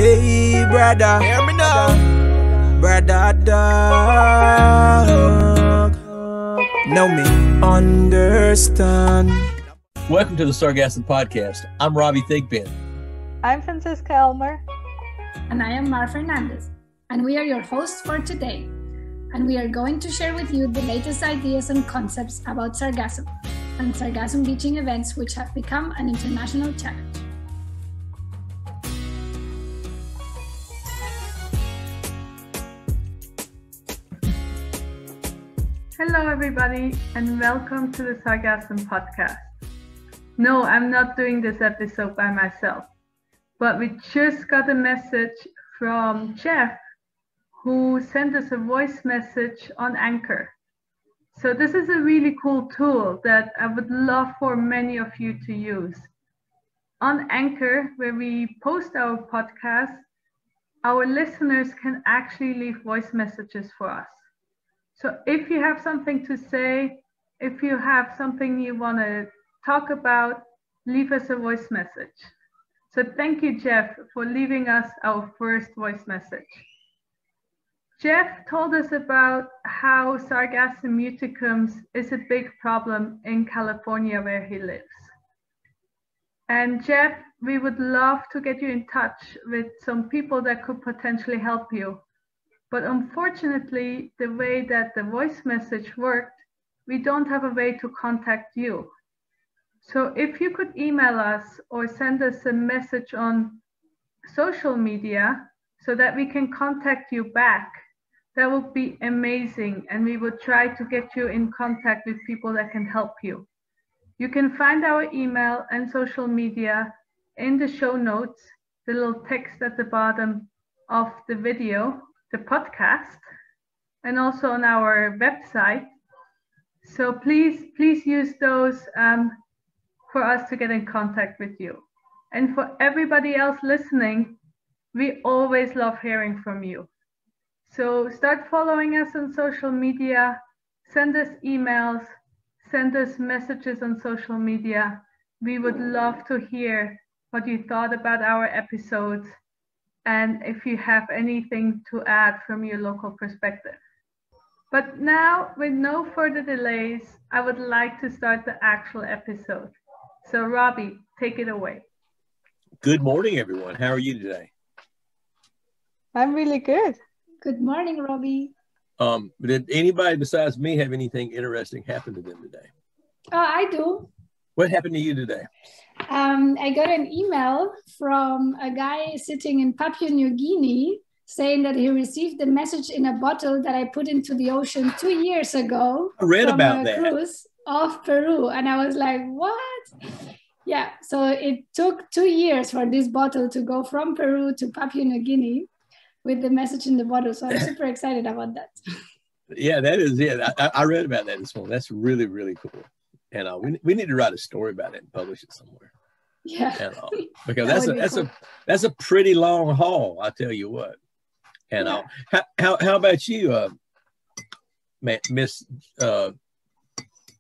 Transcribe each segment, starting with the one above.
Hey, brother, hear me now. Brother, dog. Know me, understand. Welcome to the Sargassum Podcast. I'm Robbie Thigpen. I'm Francisca Elmer. And I am Mar Fernandez. And we are your hosts for today. And we are going to share with you the latest ideas and concepts about sargassum and sargassum beaching events which have become an international challenge. Hello everybody and welcome to the Sargassum Podcast. No, I'm not doing this episode by myself, but we just got a message from Jeff who sent us a voice message on Anchor. So this is a really cool tool that I would love for many of you to use. On Anchor, where we post our podcast, our listeners can actually leave voice messages for us. So if you have something to say, if you have something you want to talk about, leave us a voice message. So thank you, Jeff, for leaving us our first voice message. Jeff told us about how Sargassum muticums is a big problem in California where he lives. And Jeff, we would love to get you in touch with some people that could potentially help you. But unfortunately, the way that the voice message worked, we don't have a way to contact you. So if you could email us or send us a message on social media so that we can contact you back, that would be amazing. And we would try to get you in contact with people that can help you. You can find our email and social media in the show notes, the little text at the bottom of the video, the podcast, and also on our website. So please use those for us to get in contact with you. And for everybody else listening, we always love hearing from you. So start following us on social media, send us emails, send us messages on social media. We would love to hear what you thought about our episodes, and if you have anything to add from your local perspective. But now, with no further delays, I would like to start the actual episode. So Robbie, take it away. Good morning, everyone. How are you today? I'm really good. Good morning, Robbie. Did anybody besides me have anything interesting happen to them today? I do. What happened to you today? I got an email from a guy sitting in Papua New Guinea saying that he received a message in a bottle that I put into the ocean 2 years ago. I read about that. Cruise off Peru. And I was like, what? Yeah, so it took 2 years for this bottle to go from Peru to Papua New Guinea with the message in the bottle. So I'm super excited about that. Yeah, that is it. I read about that this morning. That's really, really cool. And we need to write a story about it and publish it somewhere. Yeah, because that's a pretty long haul, I tell you what. And how about you, Miss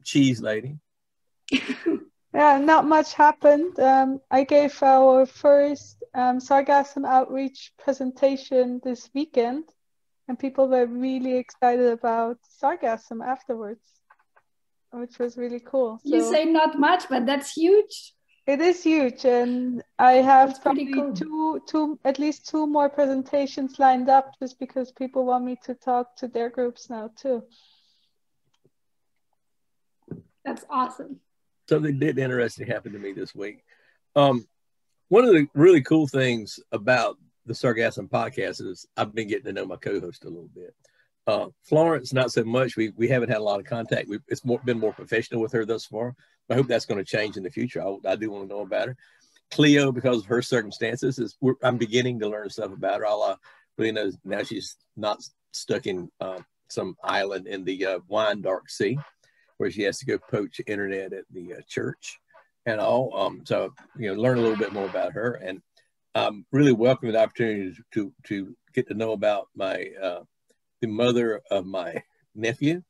Cheese Lady? Yeah, not much happened. I gave our first Sargassum outreach presentation this weekend, and people were really excited about Sargassum afterwards, which was really cool. You say not much, but that's huge. It is huge, and I have that's probably cool. at least two more presentations lined up just because people want me to talk to their groups now too. That's awesome. Something did interesting happen to me this week. One of the really cool things about the Sargassum Podcast is I've been getting to know my co-host a little bit. Florence, not so much. We haven't had a lot of contact. It's been more professional with her thus far. I hope that's going to change in the future. I do want to know about her. Cleo, because of her circumstances, I'm beginning to learn stuff about her. All I really know is now she's not stuck in some island in the wine dark sea where she has to go poach internet at the church and all. So, learn a little bit more about her. And I'm really welcoming the opportunity to get to know about the mother of my nephew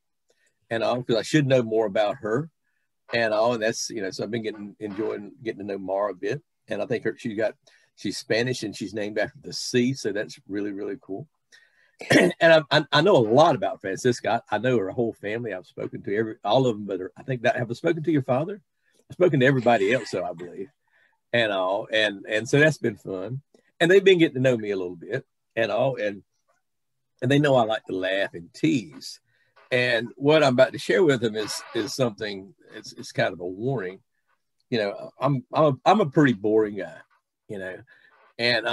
and all, because I should know more about her and all. And that's, so I've been enjoying getting to know Mara a bit. And I think she's got She's Spanish and she's named after the sea. So that's really, really cool. And I know a lot about Francisca. I know her whole family. I've spoken to all of them, but I think that have I spoken to your father? I've spoken to everybody else, so I believe, and all, and so that's been fun. And they've been getting to know me a little bit, and all, and they know I like to laugh and tease. And what I'm about to share with them is something. It's kind of a warning. You know, I'm a pretty boring guy, you know, and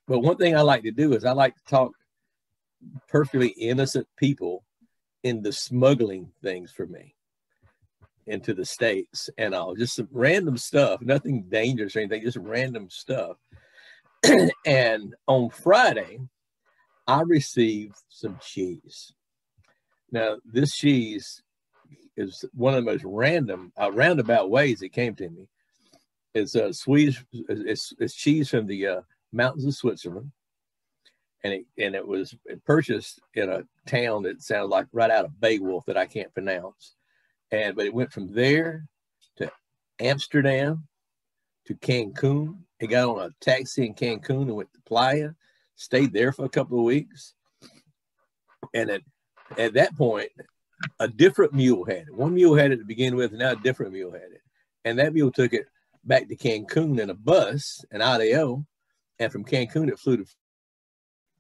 but one thing I like to do is I like to talk perfectly innocent people into smuggling things for me into the States and all, just some random stuff, nothing dangerous or anything, just random stuff. And on Friday, I received some cheese. Now, this cheese is one of the most random, roundabout ways it came to me. It's Swedish, it's cheese from the mountains of Switzerland. And it was purchased in a town that sounded like right out of Beowulf that I can't pronounce. But it went from there to Amsterdam to Cancun. It got on a taxi in Cancun and went to Playa, stayed there for a couple of weeks. And at that point, a different mule had it. One mule had it to begin with, and now a different mule had it. And that mule took it back to Cancun in a bus, an ADO. And from Cancun, it flew to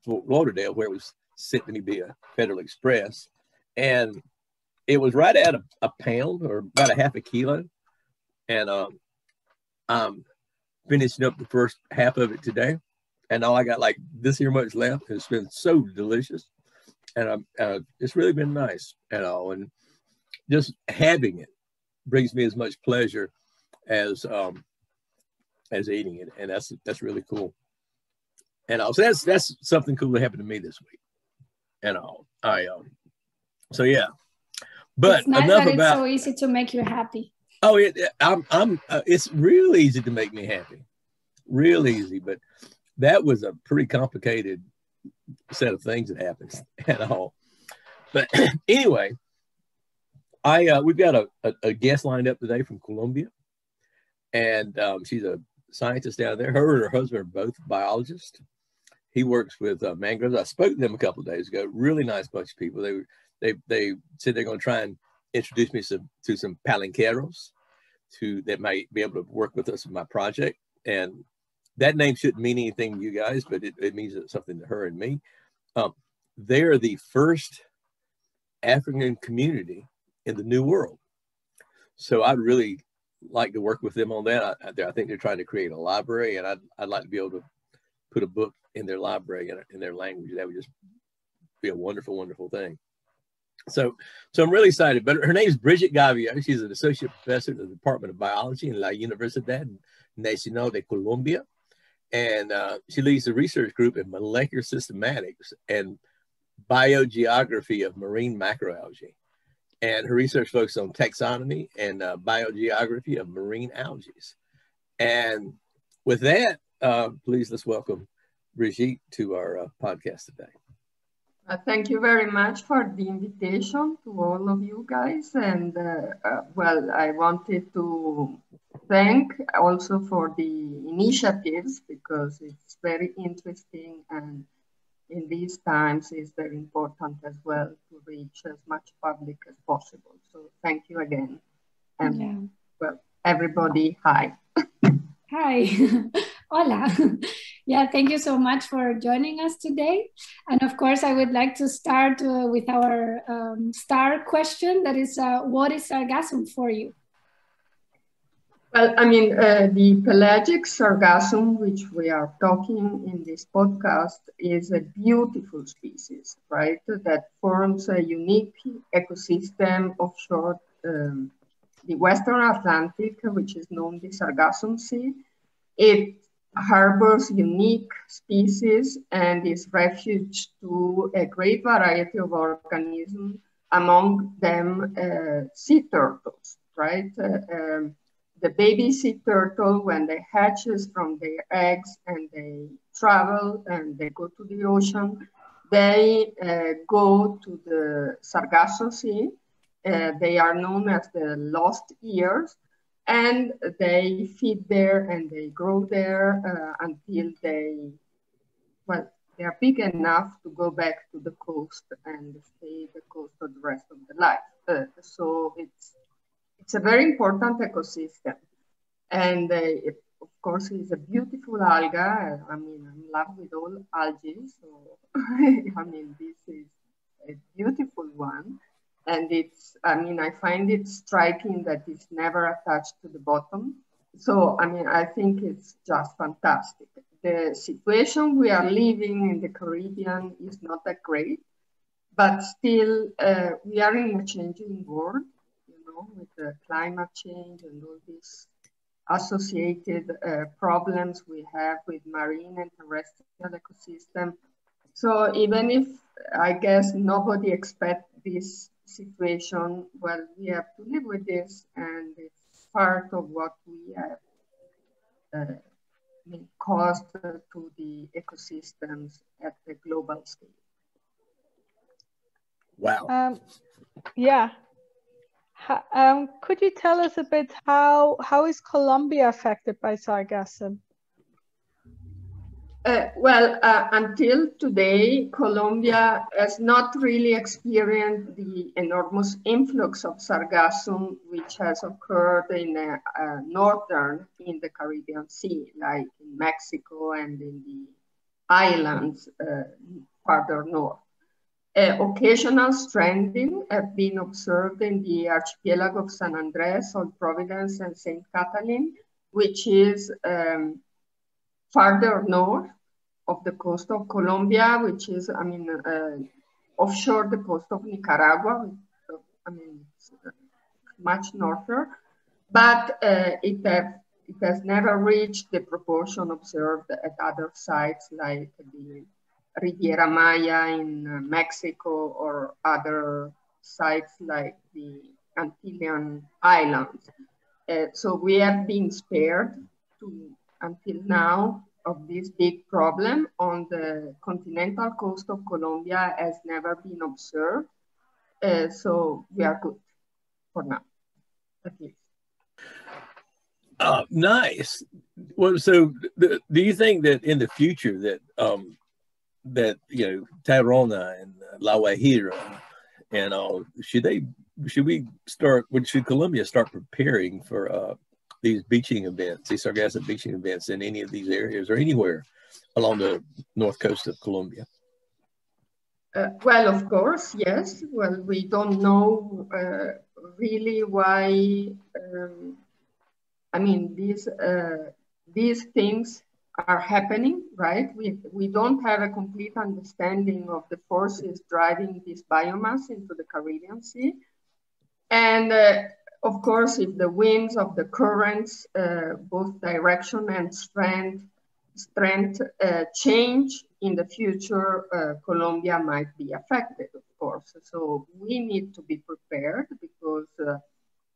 Fort Lauderdale, where it was sent to me via Federal Express, and it was right at a pound or about a half a kilo. And I'm finishing up the first half of it today, and all I got like this here much left. It's been so delicious, and it's really been nice and all. And just having it brings me as much pleasure as eating it, and that's really cool. And also, that's something cool that happened to me this week. And all, so yeah. But it's nice enough that about. It's so easy to make you happy. Oh, it's real easy to make me happy, real easy. But that was a pretty complicated set of things that happened and all. But anyway, we've got a guest lined up today from Colombia, and she's a scientist down there. Her and her husband are both biologists. He works with mangroves. I spoke to them a couple of days ago. Really nice bunch of people. They said they're going to try and introduce me to some palenqueros that might be able to work with us in my project. And that name shouldn't mean anything to you guys, but it means something to her and me. They're the first African community in the New World. So I'd really like to work with them on that. I think they're trying to create a library, and I'd like to be able to put a book in their library in their language. That would just be a wonderful, wonderful thing. So I'm really excited. But her name is Brigitte Gavio. She's an associate professor in the Department of Biology in La Universidad Nacional de Colombia. And she leads the research group in molecular systematics and biogeography of marine macroalgae. And her research focuses on taxonomy and biogeography of marine algae. And with that, please let's welcome Brigitte to our podcast today. Thank you very much for the invitation to all of you guys. And well, I wanted to thank also for the initiatives, because it's very interesting, and in these times it's very important as well to reach as much public as possible. So thank you again. And well, everybody, hi. Hi. Hola. Yeah, thank you so much for joining us today. And of course, I would like to start with our star question. That is, what is sargassum for you? Well, I mean, the pelagic sargassum, which we are talking in this podcast, is a beautiful species, right? That forms a unique ecosystem offshore the Western Atlantic, which is known the Sargassum Sea. It harbors unique species and is refuge to a great variety of organisms, among them sea turtles, right? The baby sea turtle, when they hatches from their eggs and they travel and they go to the ocean, they go to the Sargasso Sea. They are known as the lost ears. and they feed there and they grow there until they are big enough to go back to the coast and stay the coast for the rest of the life. So it's a very important ecosystem. And of course, it's a beautiful alga. I mean, I'm in love with all algae. So, I mean, this is a beautiful one. And I find it striking that it's never attached to the bottom. So, I mean, I think it's just fantastic. The situation we are living in the Caribbean is not that great, but still we are in a changing world, with the climate change and all these associated problems we have with marine and terrestrial ecosystem. So even if I guess nobody expects this situation, well, we have to live with this, and it's part of what we have caused to the ecosystems at the global scale. Wow. Yeah. Could you tell us a bit how is Colombia affected by sargassum? Until today, Colombia has not really experienced the enormous influx of sargassum which has occurred in the Caribbean Sea, like in Mexico and in the islands farther north. Occasional stranding have been observed in the archipelago of San Andres, Old Providence, and St. Catalin, which is farther north of the coast of Colombia, which is, offshore the coast of Nicaragua. It's much norther, but it has never reached the proportion observed at other sites like the Riviera Maya in Mexico or other sites like the Antillean Islands. So we have been spared until now of this big problem on the continental coast of Colombia has never been observed. So we are good for now, at least. Nice. Well, so do you think that in the future that Tayrona and La Guajira and all, should Colombia start preparing for these beaching events, these sargassum beaching events in any of these areas or anywhere along the north coast of Colombia? Well, of course, yes. Well, we don't know really why. These things are happening, right? We don't have a complete understanding of the forces driving this biomass into the Caribbean Sea. And of course, if the winds of the currents, both direction and strength change in the future, Colombia might be affected, of course. So we need to be prepared because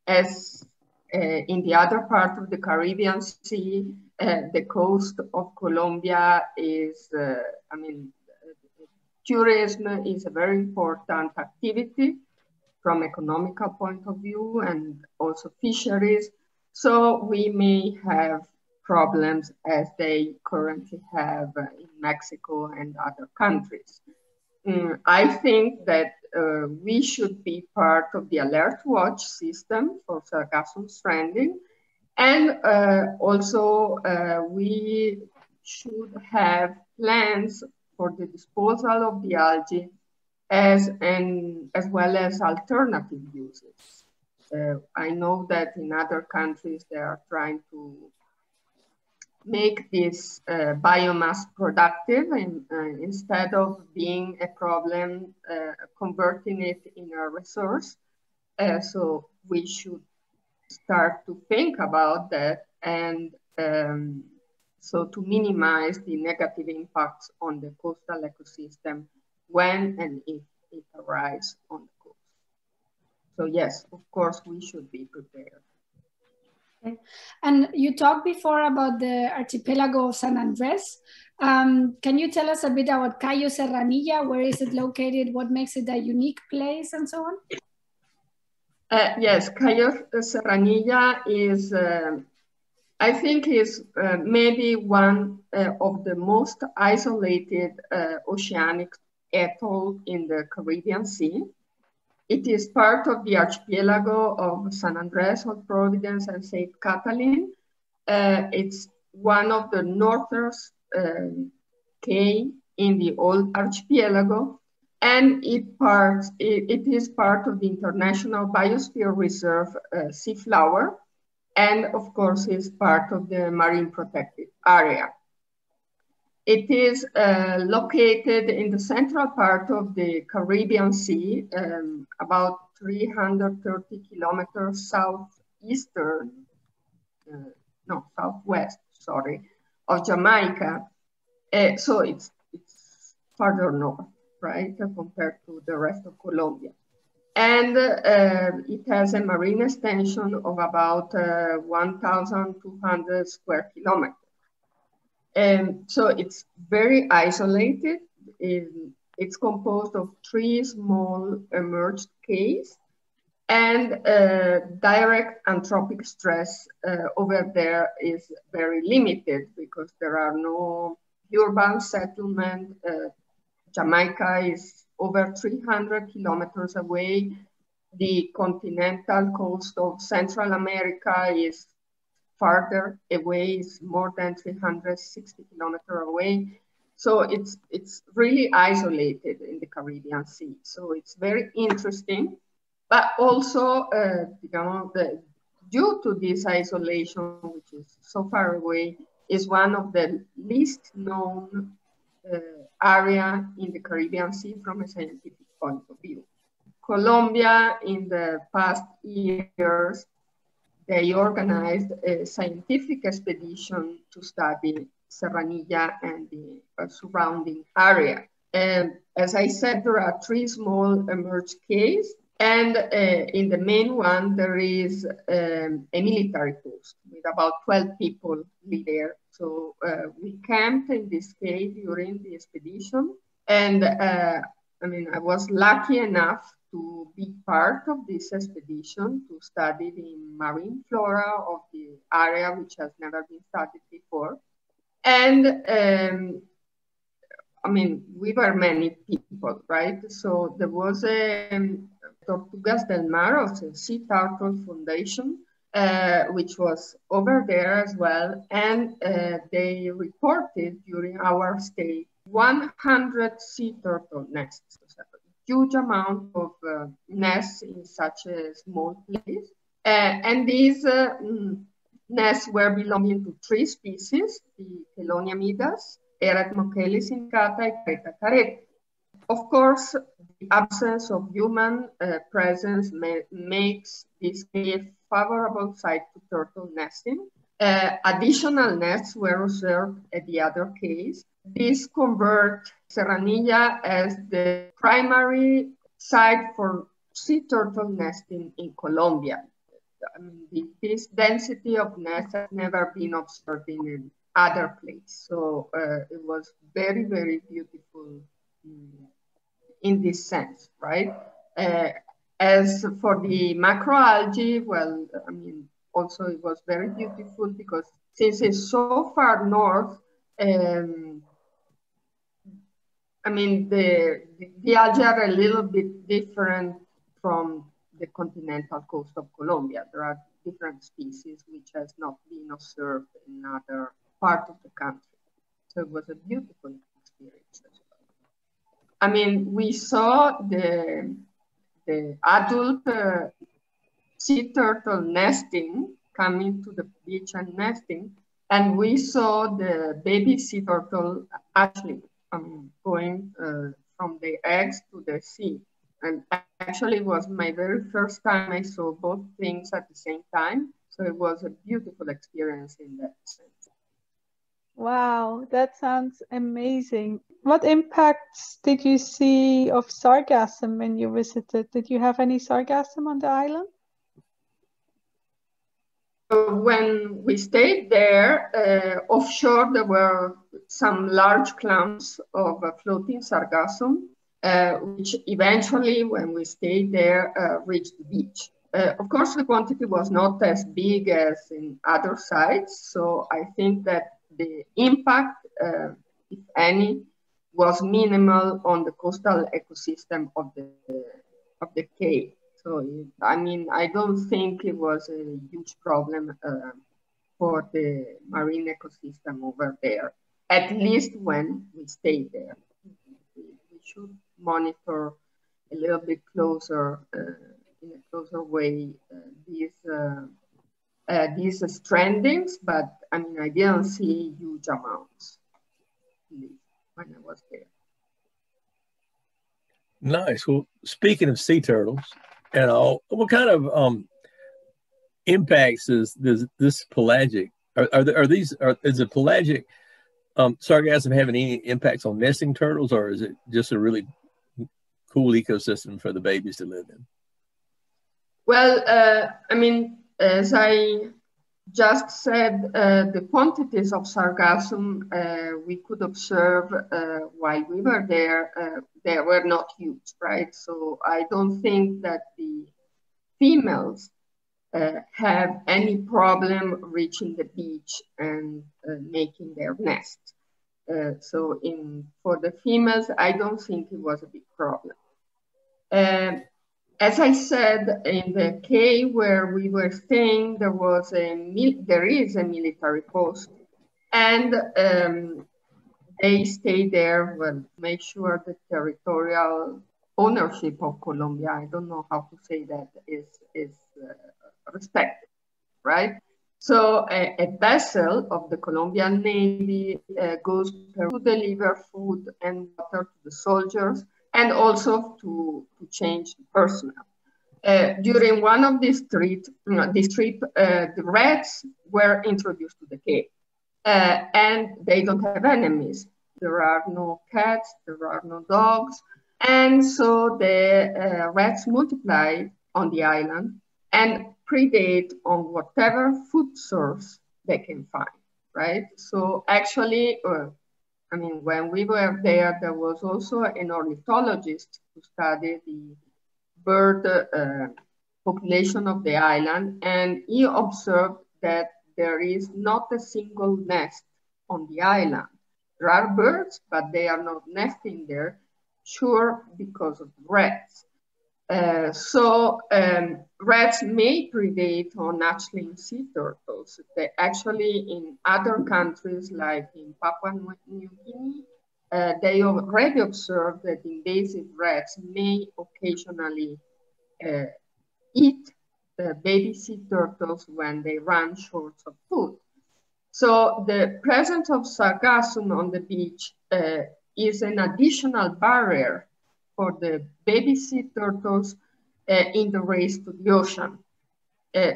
as in the other part of the Caribbean Sea, the coast of Colombia is, tourism is a very important activity from economical point of view and also fisheries. So we may have problems as they currently have in Mexico and other countries. I think that we should be part of the alert watch system for sargassum stranding. And also we should have plans for the disposal of the algae as well as alternative uses. I know that in other countries they are trying to make this biomass productive and instead of being a problem, converting it in a resource. So we should start to think about that and so to minimize the negative impacts on the coastal ecosystem when and if it arrives on the coast. So yes, of course, we should be prepared. Okay. And you talked before about the archipelago of San Andres. Can you tell us a bit about Cayo Serranilla? Where is it located? What makes it a unique place and so on? Yes, Cayo Serranilla is, I think, is maybe one of the most isolated oceanic atoll in the Caribbean Sea. It is part of the archipelago of San Andres, Hot Providence, and St. Catalin. It's one of the northernmost cay in the old archipelago, and it is part of the International Biosphere Reserve Seaflower, and of course is part of the Marine Protected Area. It is located in the central part of the Caribbean Sea, about 330 kilometers southwest, of Jamaica. So it's farther north, right, compared to the rest of Colombia. And it has a marine extension of about 1,200 square kilometers. So it's very isolated. It's composed of 3 small emerged cays, and direct anthropic stress over there is very limited because there are no urban settlement. Jamaica is over 300 kilometers away. The continental coast of Central America is farther away, is more than 360 kilometers away. So it's really isolated in the Caribbean Sea. So it's very interesting, but also due to this isolation, which is so far away, is one of the least known area in the Caribbean Sea from a scientific point of view. Colombia, in the past years, they organized a scientific expedition to study Serranilla and the surrounding area. And as I said, there are 3 small emerged cays, and in the main one, there is a military post with about 12 people live there. So we camped in this cave during the expedition, and I was lucky enough to be part of this expedition to study the marine flora of the area, which has never been studied before. And we were many people, right? So there was a Tortugas del Mar, of the Sea Turtle Foundation, which was over there as well. And they reported during our stay 100 sea turtle nests. Huge amount of nests in such a small place. And these nests were belonging to 3 species, the Chelonia midas, Eretmochelys incata, and Caretta caretta. Of course, the absence of human presence makes this a favorable site to turtle nesting. Additional nests were observed at the other cays. This convert Serranilla as the primary site for sea turtle nesting in Colombia. This density of nests has never been observed in other places. So it was very, very beautiful in this sense, right? As for the macroalgae, well, also it was very beautiful because since it's so far north, the algae are a little bit different from the continental coast of Colombia. There are different species which has not been observed in other part of the country. So it was a beautiful experience as well. We saw the adult sea turtle nesting, coming to the beach and nesting, and we saw the baby sea turtle actually going from the eggs to the sea. And actually it was my very first time I saw both things at the same time. So it was a beautiful experience in that sense. Wow, that sounds amazing. What impacts did you see of sargassum when you visited? Did you have any sargassum on the island? When we stayed there, offshore, there were some large clumps of floating sargassum, which eventually, when we stayed there, reached the beach. of course, the quantity was not as big as in other sites. So I think that the impact, if any, was minimal on the coastal ecosystem of the Cape. So, I mean, I don't think it was a huge problem for the marine ecosystem over there, at least when we stayed there. We should monitor a little bit closer, in a closer way, these strandings, but I mean, I didn't see huge amounts when I was there. Nice. Well, speaking of sea turtles and all, what kind of impacts is this pelagic? Is the pelagic sargassum having any impacts on nesting turtles, or is it just a really cool ecosystem for the babies to live in? Well, I mean, as I just said, the quantities of sargassum we could observe while we were there, they were not huge, right? So I don't think that the females have any problem reaching the beach and making their nest. So for the females, I don't think it was a big problem. As I said, in the cave where we were staying, there is a military post, and they stay there to make sure the territorial ownership of Colombia, I don't know how to say that, is respected, right? So a vessel of the Colombian Navy goes to deliver food and water to the soldiers, and also to change personnel. During one of these trips, the rats were introduced to the cave, and they don't have enemies. There are no cats, there are no dogs, and so the rats multiply on the island and predate on whatever food source they can find, right? So actually, I mean, when we were there, there was also an ornithologist who studied the bird population of the island, and he observed that there is not a single nest on the island. There are birds, but they are not nesting there, sure, because of rats. Rats may predate on hatchling sea turtles. They actually, in other countries, like in Papua New Guinea, they already observed that invasive rats may occasionally eat the baby sea turtles when they run short of food. So the presence of sargassum on the beach is an additional barrier for the baby sea turtles in the race to the ocean.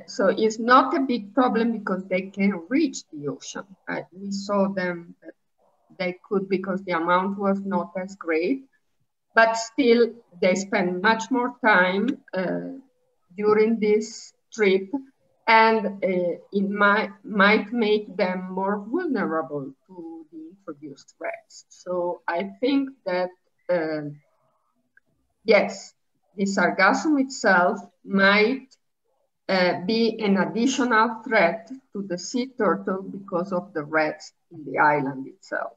So it's not a big problem because they can reach the ocean. We saw them, they could because the amount was not as great, but still they spend much more time during this trip, and it might make them more vulnerable to the introduced rats. So I think that yes, the sargassum itself might be an additional threat to the sea turtle because of the rats in the island itself.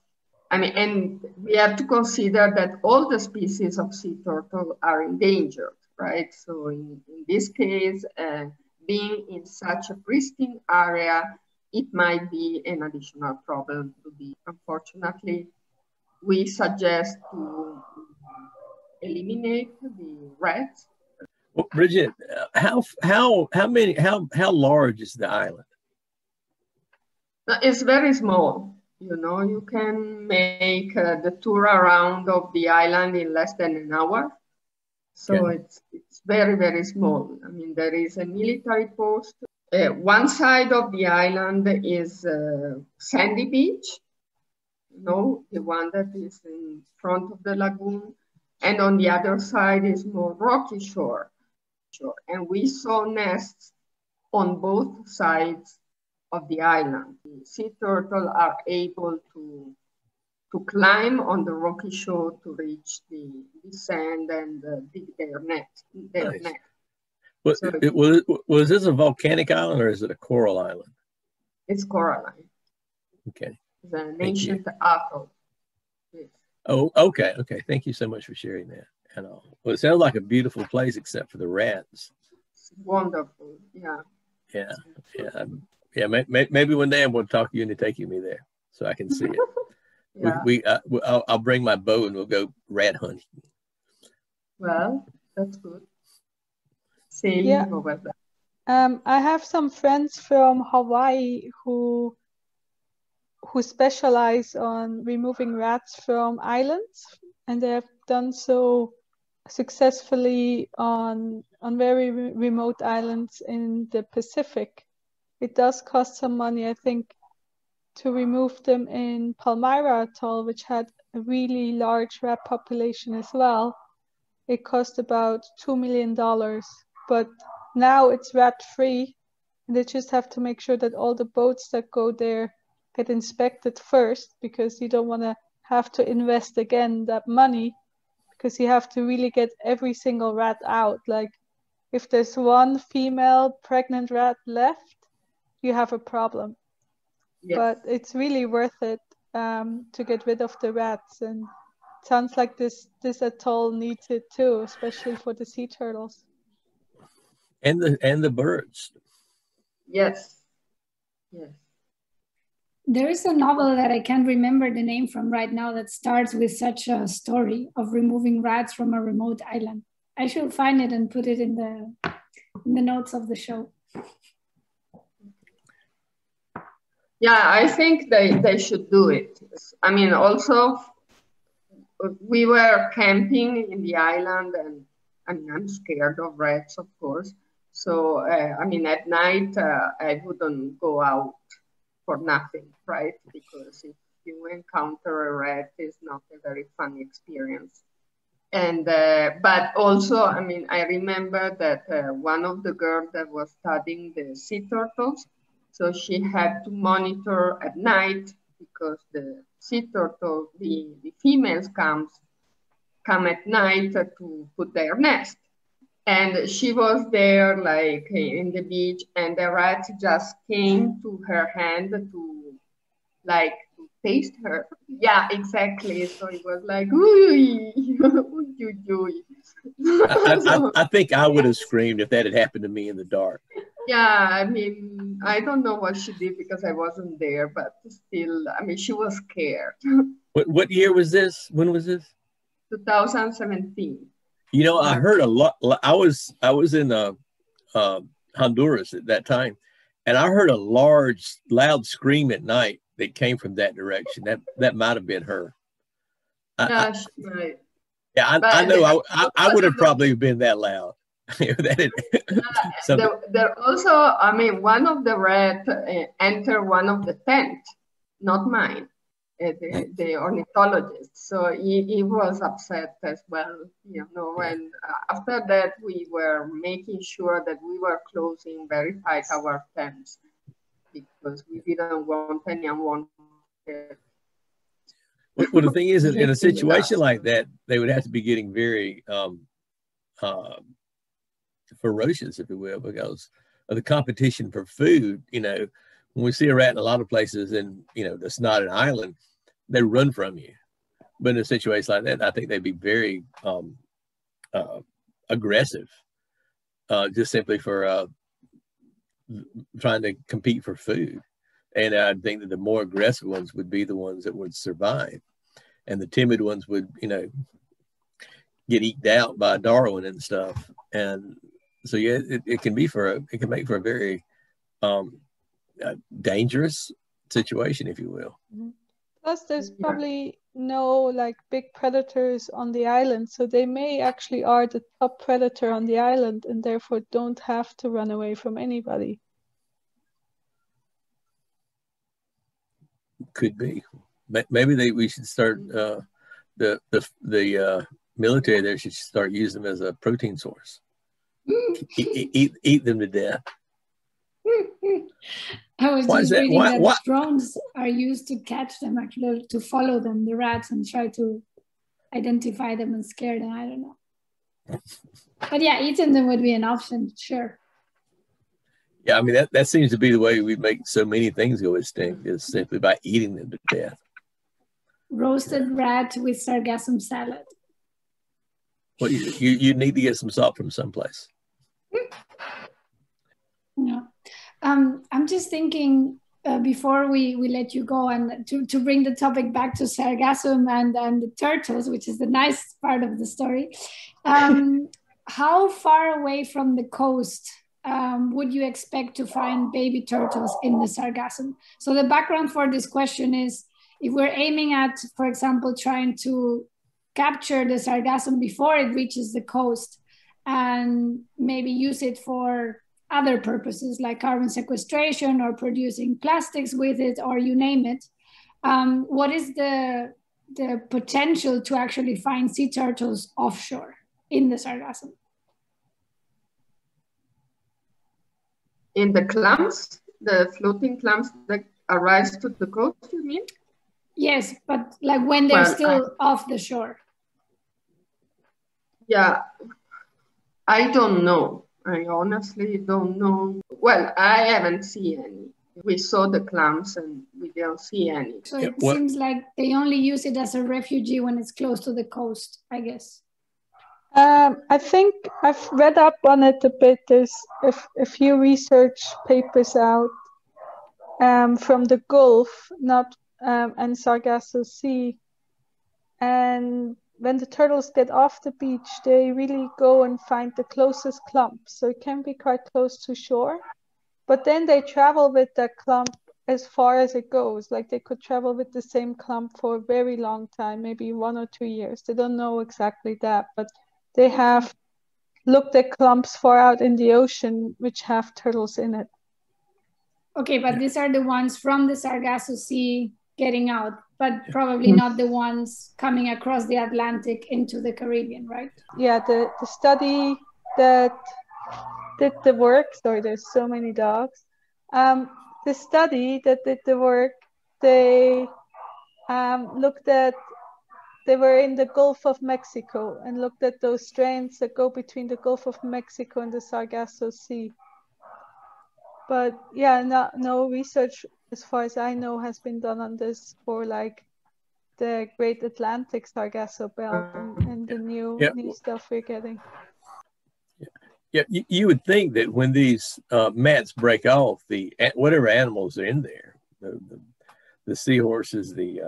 I mean, and we have to consider that all the species of sea turtle are endangered, right? So in this case, being in such a pristine area, it might be an additional problem to be. Unfortunately, we suggest to eliminate the rats. Well, Bridget, how large is the island? It's very small. You know, you can make the tour around of the island in less than an hour. So okay. It's very, very small. I mean, there is a military post. One side of the island is sandy beach, you know, the one that is in front of the lagoon. And on the other side is more rocky shore. And we saw nests on both sides of the island. The sea turtle are able to climb on the rocky shore to reach the sand and dig their nest. Nice. Was this a volcanic island or is it a coral island? It's coralline. Okay. It's an ancient atoll. Yes. Oh, okay. Okay. Thank you so much for sharing that. And well, it sounds like a beautiful place except for the rats. It's wonderful. Yeah. Yeah. Yeah. Maybe one day I'm going to talk to you and take me there so I can see it. Yeah. I'll bring my bow and we'll go rat hunting. Well, that's good. Sailing over there. I have some friends from Hawaii who specialize on removing rats from islands, and they have done so successfully on very remote islands in the Pacific. It does cost some money, I think, to remove them in Palmyra Atoll, which had a really large rat population as well. It cost about $2 million, but now it's rat-free, and they just have to make sure that all the boats that go there get inspected first, because you don't want to have to invest again that money, because you have to really get every single rat out. Like, if there's one female pregnant rat left, you have a problem. Yes. But it's really worth it to get rid of the rats, and it sounds like this atoll needs it too, especially for the sea turtles. And the birds. Yes. Yes. There is a novel that I can't remember the name from right now that starts with such a story of removing rats from a remote island. I should find it and put it in the notes of the show. Yeah, I think they should do it. I mean, also, we were camping in the island, and I mean, I'm scared of rats, of course. So, I mean, at night, I wouldn't go out for nothing, right? Because if you encounter a rat, it's not a very fun experience. And, but also, I mean, I remember that one of the girls that was studying the sea turtles, so she had to monitor at night, because the sea turtle, the females come at night to put their nest. And she was there, like, in the beach, and the rat just came to her hand to, like, to taste her. Yeah, exactly. So it was like, ooh, I think I would have screamed if that had happened to me in the dark. Yeah, I mean, I don't know what she did because I wasn't there, but still, I mean, she was scared. What year was this? When was this? 2017. You know, I heard a lot. I was in Honduras at that time, and I heard a large, loud scream at night that came from that direction. That might have been her. Right. Yeah, I know. I would have probably been that loud. There also, I mean, one of the rats entered one of the tents, not mine, the ornithologist. So he was upset as well, you know. And after that, we were making sure that we were closing very tight our tents, because we didn't want any unwanted. Well, the thing is, in a situation like that, they would have to be getting very ferocious, if you will, because of the competition for food. You know, when we see a rat in a lot of places, and you know, that's not an island, they run from you. But in a situation like that, I think they'd be very aggressive, just simply for trying to compete for food. And I think that the more aggressive ones would be the ones that would survive, and the timid ones would, you know, get eked out by Darwin and stuff. And so, yeah, it can make for a very dangerous situation, if you will. Plus, there's probably no like big predators on the island, so they may actually are the top predator on the island, and therefore don't have to run away from anybody. Could be. Maybe we should start the military there should start using them as a protein source. Eat them to death. I was just reading that drones are used to catch them, actually, to follow them, the rats, and try to identify them and scare them. I don't know. But yeah, eating them would be an option, sure. Yeah, I mean, that seems to be the way we make so many things go extinct, is simply by eating them to death. Roasted rat with sargassum salad. Well, you need to get some salt from someplace. Yeah. I'm just thinking before we let you go, and to bring the topic back to sargassum and the turtles, which is the nice part of the story. How far away from the coast would you expect to find baby turtles in the sargassum? So the background for this question is, if we're aiming at, for example, trying to capture the sargassum before it reaches the coast and maybe use it for other purposes like carbon sequestration or producing plastics with it, or you name it, what is the potential to actually find sea turtles offshore in the sargassum? In the clams, the floating clams that arise to the coast, you mean? Yes, but like when they're still off the shore. Yeah, I don't know. I honestly don't know. Well, I haven't seen any. We saw the clams and we don't see any. So it seems like they only use it as a refugee when it's close to the coast, I guess. I think I've read up on it a bit. There's a few research papers out from the Gulf, and Sargasso Sea. And when the turtles get off the beach, they really go and find the closest clump. So it can be quite close to shore. But then they travel with that clump as far as it goes. Like they could travel with the same clump for a very long time, maybe 1 or 2 years. They don't know exactly that, but they have looked at clumps far out in the ocean which have turtles in it. Okay, but these are the ones from the Sargasso Sea getting out, but probably not the ones coming across the Atlantic into the Caribbean, right? Yeah, the study that did the work, sorry, there's so many dogs. The study that did the work, they looked at, they were in the Gulf of Mexico and looked at those strains that go between the Gulf of Mexico and the Sargasso Sea. But yeah, no research, as far as I know, has been done on this for like the Great Atlantic Sargasso Belt and the new stuff we're getting. Yeah, you would think that when these mats break off, whatever animals are in there, the seahorses, the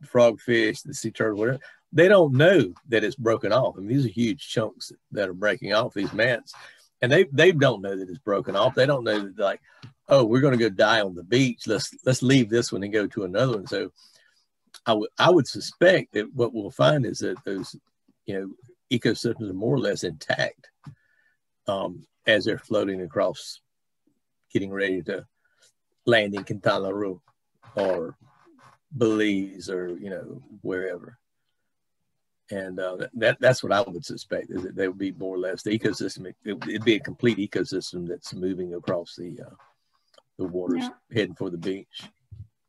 frogfish, the sea turtle, whatever, they don't know that it's broken off. I mean, these are huge chunks that are breaking off these mats, and they don't know that it's broken off. They don't know that, like, oh, we're going to go die on the beach. Let's leave this one and go to another one. So I would suspect that what we'll find is that those ecosystems are more or less intact as they're floating across, getting ready to land in Quintana Roo or Belize or wherever. And that's what I would suspect, is that they would be more or less the ecosystem. It'd be a complete ecosystem that's moving across the waters, heading for the beach.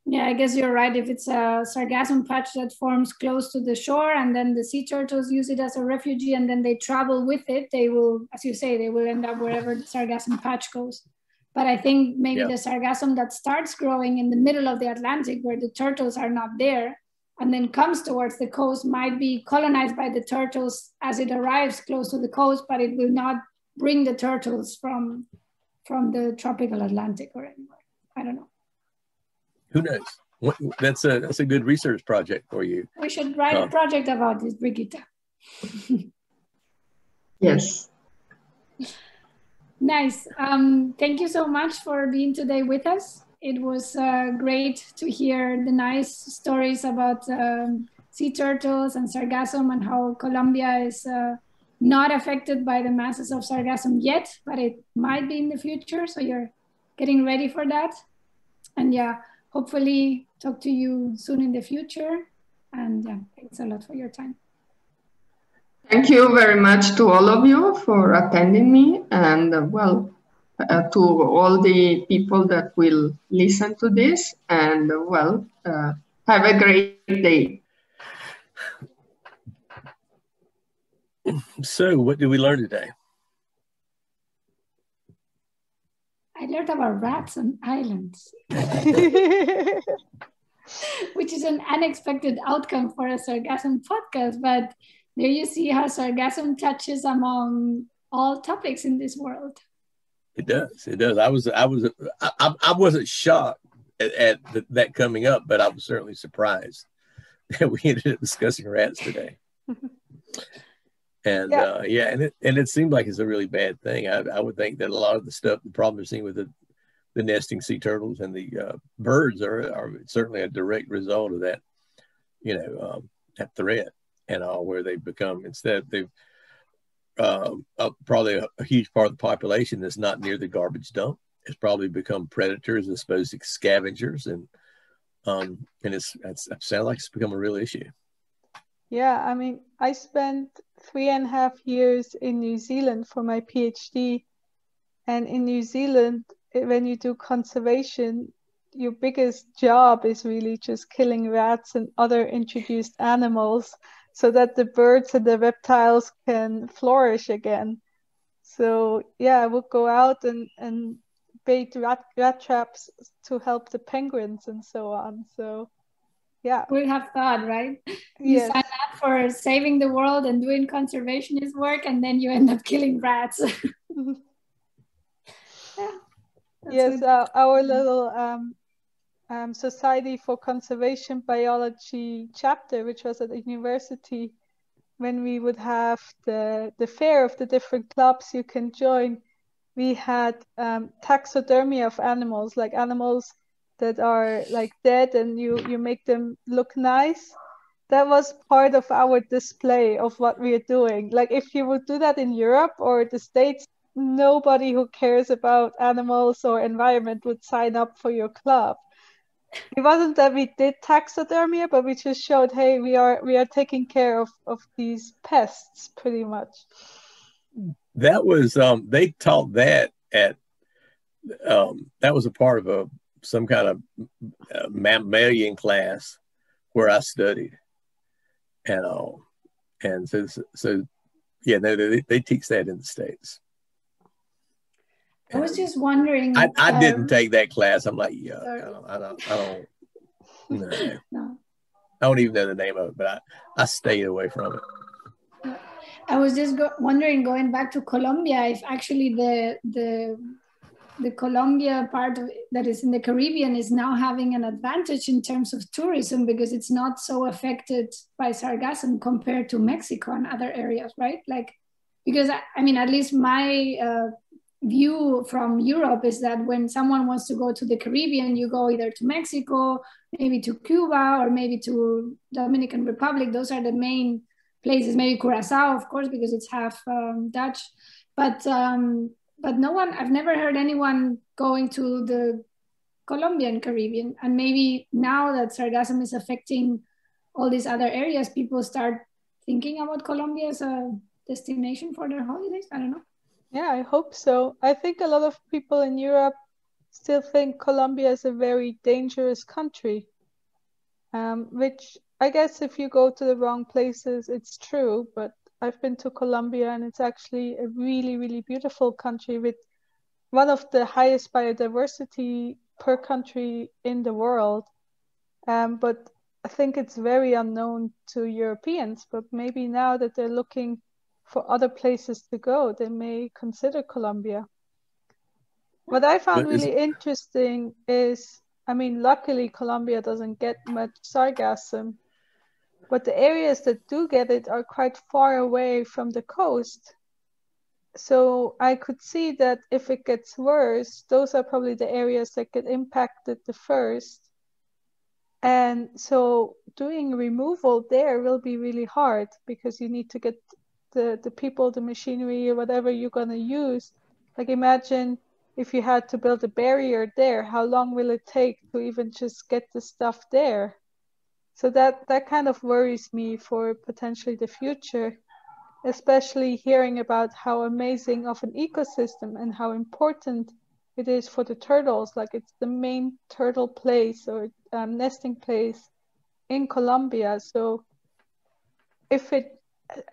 Yeah, I guess you're right. If it's a sargassum patch that forms close to the shore, and then the sea turtles use it as a refugee, and then they travel with it, they will, as you say, they will end up wherever the sargassum patch goes. But I think maybe the sargassum that starts growing in the middle of the Atlantic, where the turtles are not there, and then comes towards the coast, might be colonized by the turtles as it arrives close to the coast, but it will not bring the turtles from the tropical Atlantic or anywhere. I don't know. Who knows? That's a good research project for you. We should write a project about this, Brigitte. Yes. Nice. Thank you so much for being today with us. It was great to hear the nice stories about sea turtles and sargassum, and how Colombia is not affected by the masses of sargassum yet, but it might be in the future. So you're getting ready for that. And hopefully talk to you soon in the future. And thanks a lot for your time. Thank you very much to all of you for attending me, and to all the people that will listen to this, and have a great day. So, what did we learn today? I learned about rats on islands, which is an unexpected outcome for a Sargassum podcast. But there you see how Sargassum touches among all topics in this world. It does. It does. I wasn't shocked at that coming up, but I was certainly surprised that we ended up discussing rats today. And and it seemed like it's a really bad thing. I would think that a lot of the problem we're seeing with the nesting sea turtles and the birds are certainly a direct result of that, that threat and all, where they've become, instead they've probably a huge part of the population that's not near the garbage dump has probably become predators as opposed to scavengers, and it sounds like it's become a real issue. Yeah, I mean, I spent 3.5 years in New Zealand for my PhD. And in New Zealand, when you do conservation, your biggest job is really just killing rats and other introduced animals so that the birds and the reptiles can flourish again. So yeah, I would go out and bait rat traps to help the penguins and so on. So yeah. We have thought, right? You Yes. sign up for saving the world and doing conservationist work, and then you end up killing rats. Yeah, yes, our little Society for Conservation Biology chapter, which was at the university, when we would have the fair of the different clubs you can join, we had taxidermy of animals, like animals that are like dead and you make them look nice. That was part of our display of what we are doing. Like if you would do that in Europe or the States, nobody who cares about animals or environment would sign up for your club. It wasn't that we did taxidermy, but we just showed, hey, we are taking care of these pests pretty much. That was they taught that at that was a part of some kind of mammalian class where I studied, and so yeah, they teach that in the States. I was just wondering. I didn't take that class. I'm like, yeah, I don't No. I don't even know the name of it, but I stayed away from it. I was just wondering, going back to Colombia, if actually the Colombia part that is in the Caribbean is now having an advantage in terms of tourism because it's not so affected by sargassum compared to Mexico and other areas, right? Like, because I mean, at least my view from Europe is that when someone wants to go to the Caribbean, you go either to Mexico, maybe to Cuba, or maybe to Dominican Republic. Those are the main places. Maybe Curacao, of course, because it's half Dutch. But no one, I've never heard anyone going to the Colombian Caribbean. And maybe now that sargassum is affecting all these other areas, people start thinking about Colombia as a destination for their holidays. I don't know. Yeah, I hope so. I think a lot of people in Europe still think Colombia is a very dangerous country, which I guess if you go to the wrong places, it's true. But I've been to Colombia and it's actually a really, really beautiful country with one of the highest biodiversity per country in the world. But I think it's very unknown to Europeans, but maybe now that they're looking for other places to go, they may consider Colombia. What I found really interesting is, I mean, luckily Colombia doesn't get much sargassum, but the areas that do get it are quite far away from the coast. So I could see that if it gets worse, those are probably the areas that get impacted the first. And so doing removal there will be really hard because you need to get the people, the machinery, or whatever you're going to use. Like imagine if you had to build a barrier there, how long will it take to even just get the stuff there? So that kind of worries me for potentially the future, especially hearing about how amazing of an ecosystem and how important it is for the turtles. Like it's the main turtle place or nesting place in Colombia. So if it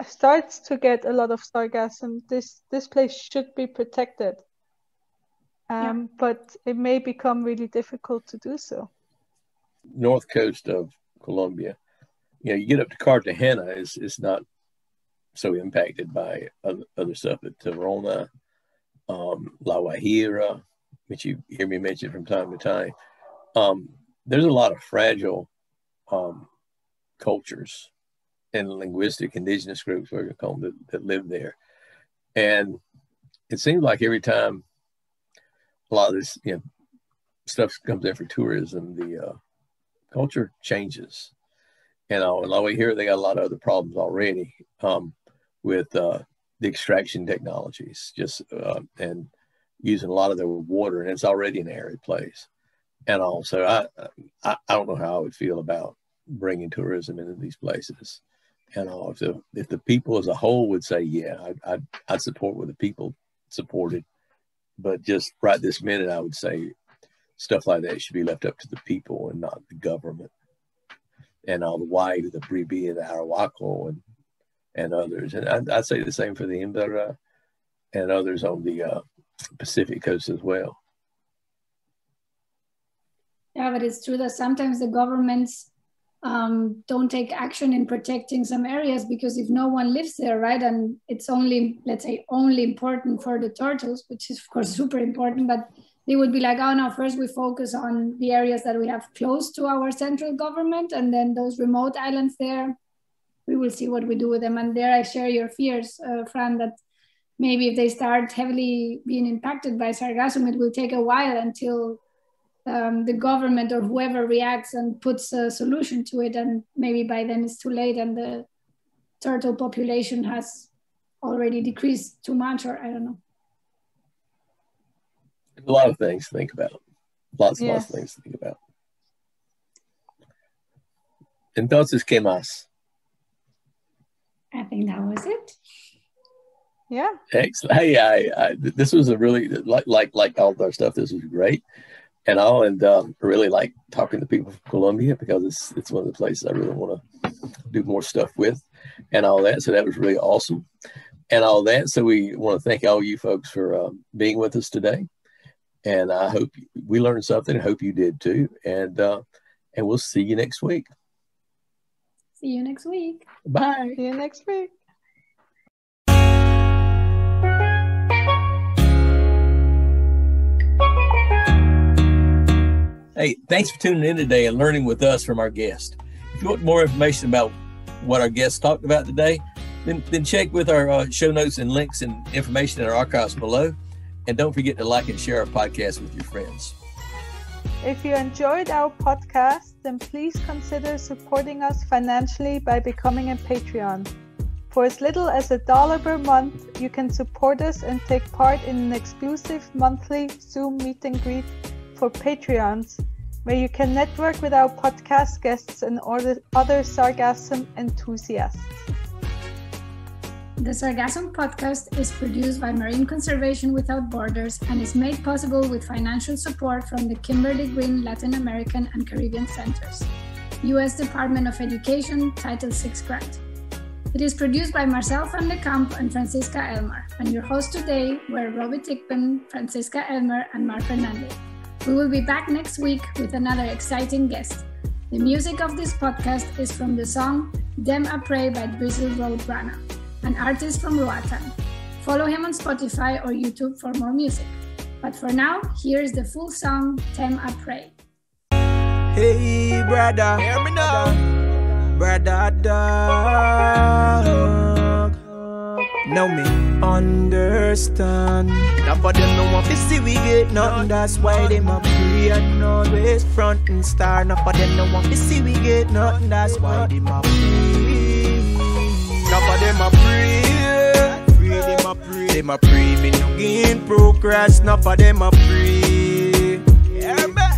starts to get a lot of sargassum, this place should be protected. But it may become really difficult to do so. North coast of Colombia, you get up to Cartagena, it's not so impacted by other stuff. But Torona, La Guajira, which you hear me mention from time to time, there's a lot of fragile cultures and linguistic indigenous groups, we're going to call them, that live there. And it seems like every time a lot of this stuff comes in for tourism, the culture changes. And over here, they got a lot of other problems already with the extraction technologies, and using a lot of their water, and it's already an arid place. And also, I don't know how I would feel about bringing tourism into these places. And if the people as a whole would say, yeah, I'd support what the people supported, but just right this minute, I would say stuff like that should be left up to the people and not the government. And all the White, the Bribi, and the Arahuaco, and others. And I'd say the same for the Imbara and others on the Pacific coast as well. Yeah, but it's true that sometimes the governments don't take action in protecting some areas because if no one lives there, right? And it's only, let's say, only important for the turtles, which is of course super important, but they would be like, oh no, first we focus on the areas that we have close to our central government, and then those remote islands there, we will see what we do with them. And there I share your fears, Fran, that maybe if they start heavily being impacted by sargassum, it will take a while until the government or whoever reacts and puts a solution to it. And maybe by then it's too late and the turtle population has already decreased too much, or I don't know. A lot of things to think about. Lots of things to think about. Entonces, ¿qué más? I think that was it. Yeah. Excellent. Hey, this was a really, like all of our stuff, this was great. And really like talking to people from Colombia because it's one of the places I really want to do more stuff with and all that. So that was really awesome and all that. So we want to thank all you folks for being with us today. And I hope we learned something. I hope you did too. And we'll see you next week. See you next week. Bye. See you next week. Hey, thanks for tuning in today and learning with us from our guest. If you want more information about what our guests talked about today, then check with our show notes and links and information in our archives below. And don't forget to like and share our podcast with your friends. If you enjoyed our podcast, then please consider supporting us financially by becoming a Patreon. For as little as $1 per month, you can support us and take part in an exclusive monthly Zoom meet and greet for Patreons, where you can network with our podcast guests and other sargassum enthusiasts. The Sargassum Podcast is produced by Marine Conservation Without Borders and is made possible with financial support from the Kimberly Green Latin American and Caribbean Centers, U.S. Department of Education Title VI grant. It is produced by Marcel van de Kamp and Francisca Elmer, and your hosts today were Robbie Tickpen, Francisca Elmer, and Mar Fernandez. We will be back next week with another exciting guest. The music of this podcast is from the song Dem Après by Drizzle Roadrunner, an artist from Roatan. Follow him on Spotify or YouTube for more music. But for now, here's the full song, Dem Après. Hey, brother, hear me now. Brother dog. Now me understand. Now for them no want to see we get nothing. That's why them a pray and always front and star. Now for them no want to see we get nothing. That's why them a pray. Now for them a pray. Them a pray, me no gain progress. Now for them a pray.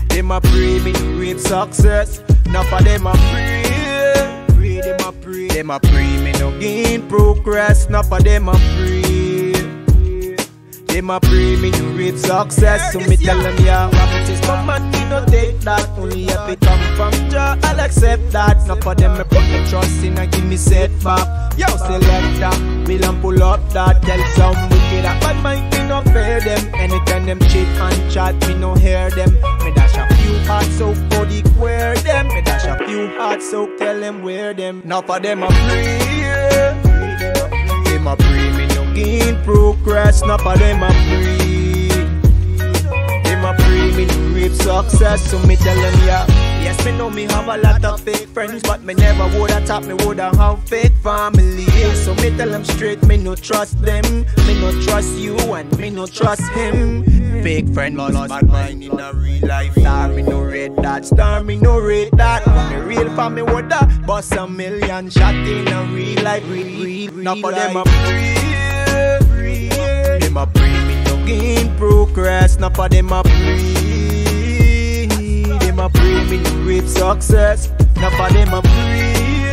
Them a pray, me no reap success. Now for them a pray. Them a pray, me no gain progress. Now for them a pray. Them a pray, me no reap success. So me tell them, yeah, what is come and me no take that. Only if it come from from Jah, I'll accept that. Enough of them me put me trust in and give me setback. Yo, selector, will and pull up that. Tell some wicked that bad mind, me no fear them. Anytime them cheat and chat, me no hear them. Me dash a few hard soak for the queer them. Me dash a few hard soak, tell them where them. Enough of them a free. Them a free, me no gain progress. Enough of them a free. Them a free, me no reap success. So me tell them yeah. Yes, me know me have a lot of fake friends, but me never woulda thought me woulda have fake family. So me tell them straight, me no trust them. Me no trust you and me no trust him. Fake friend lost bad mind in a real life. Star me no rate that, star me no rate that. Me real family woulda bust a million shot in a real life. Now for them a free, them a free, me no gain progress. Now for them a free. Them a free, me no reap success. Now for them a free.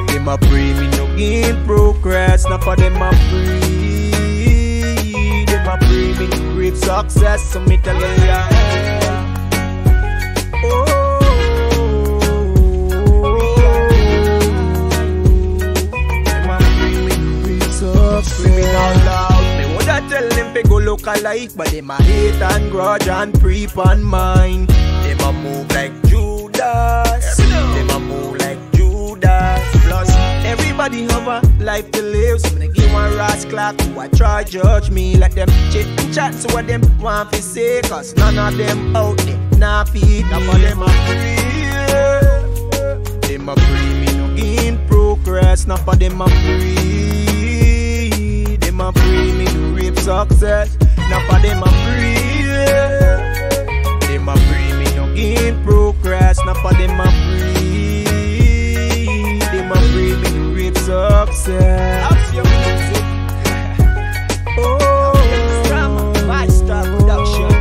Them a free, me no gain progress. Now for them a free. Them a free, me no reap success. So me tell them yeah. Them a free, me no reap success. Screaming out loud. Me woulda tell them to go look alike, but them a hate and grudge and creep on mine. Them a move like Judas. Them a move like Judas. Plus, everybody have a life to live. So when they give one rascal who I try judge me, let them chit and chat. So what them want to say, cause none of them out there nah feed me. Now for them a free. Them a free, me no gain progress. Now for them a free. Them a free, me no reap success. Now for them a free. Them a free, me no gain progress. Now for them a free. Them a free, me no reap success. How's your music? Oh, drama, 5-star production.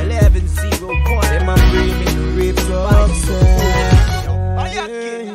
1101. Them a free, me no reap success. Are you kidding?